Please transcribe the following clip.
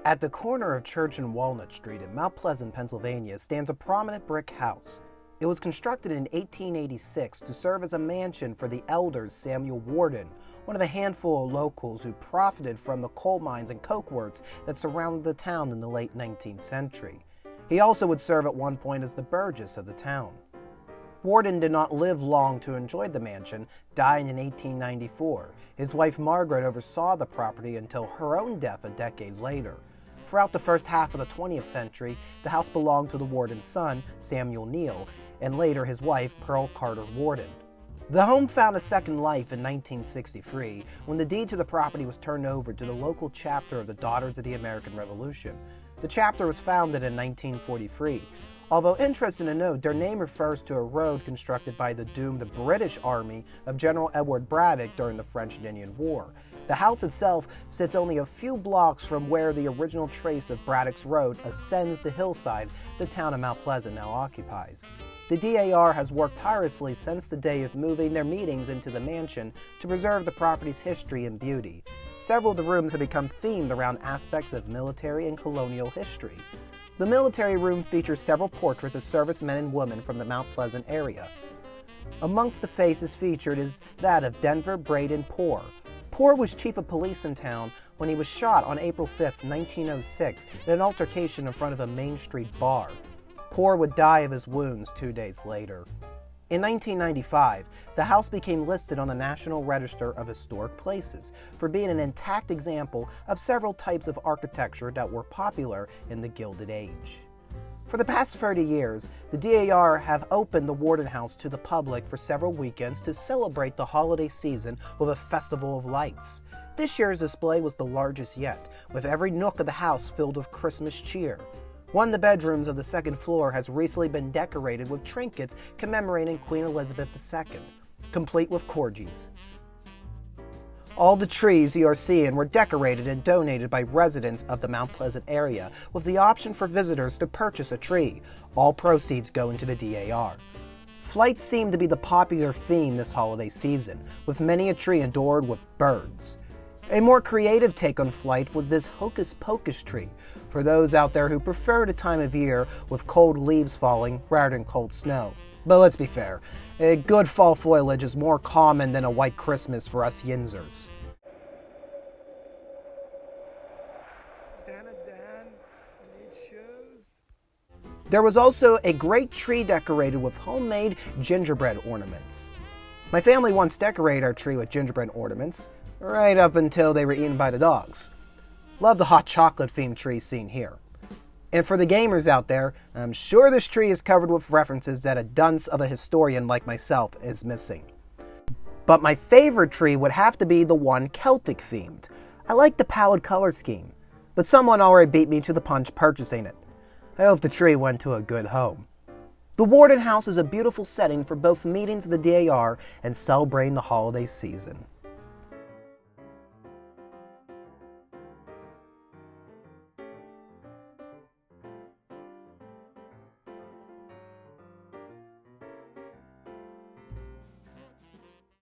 At the corner of Church and Walnut Street in Mount Pleasant, Pennsylvania, stands a prominent brick house. It was constructed in 1886 to serve as a mansion for the elder Samuel Worden, one of a handful of locals who profited from the coal mines and coke works that surrounded the town in the late 19th century. He also would serve at one point as the burgess of the town. Worden did not live long to enjoy the mansion, dying in 1894. His wife Margaret oversaw the property until her own death a decade later. Throughout the first half of the 20th century, the house belonged to the Warden's son, Samuel Neal, and later his wife, Pearl Carter Worden. The home found a second life in 1963 when the deed to the property was turned over to the local chapter of the Daughters of the American Revolution. The chapter was founded in 1943. Although interesting to note, their name refers to a road constructed by the doomed British Army of General Edward Braddock during the French and Indian War. The house itself sits only a few blocks from where the original trace of Braddock's road ascends the hillside the town of Mount Pleasant now occupies. The DAR has worked tirelessly since the day of moving their meetings into the mansion to preserve the property's history and beauty. Several of the rooms have become themed around aspects of military and colonial history. The military room features several portraits of servicemen and women from the Mount Pleasant area. Amongst the faces featured is that of Denver Braden Poor. Poor was chief of police in town when he was shot on April 5, 1906, in an altercation in front of a Main Street bar. Poor would die of his wounds 2 days later. In 1995, the house became listed on the National Register of Historic Places for being an intact example of several types of architecture that were popular in the Gilded Age. For the past 30 years, the DAR have opened the Worden House to the public for several weekends to celebrate the holiday season with a festival of lights. This year's display was the largest yet, with every nook of the house filled with Christmas cheer. One of the bedrooms of the second floor has recently been decorated with trinkets commemorating Queen Elizabeth II, complete with corgis. All the trees you are seeing were decorated and donated by residents of the Mount Pleasant area, with the option for visitors to purchase a tree. All proceeds go into the DAR. Flights seem to be the popular theme this holiday season, with many a tree adorned with birds. A more creative take on flight was this Hocus Pocus tree, for those out there who prefer the time of year with cold leaves falling rather than cold snow. But let's be fair, a good fall foliage is more common than a white Christmas for us Yinzers. There was also a great tree decorated with homemade gingerbread ornaments. My family once decorated our tree with gingerbread ornaments, right up until they were eaten by the dogs. Love the hot chocolate themed tree seen here. And for the gamers out there, I'm sure this tree is covered with references that a dunce of a historian like myself is missing. But my favorite tree would have to be the one Celtic themed. I like the pallid color scheme, but someone already beat me to the punch purchasing it. I hope the tree went to a good home. The Worden House is a beautiful setting for both meetings of the DAR and celebrating the holiday season.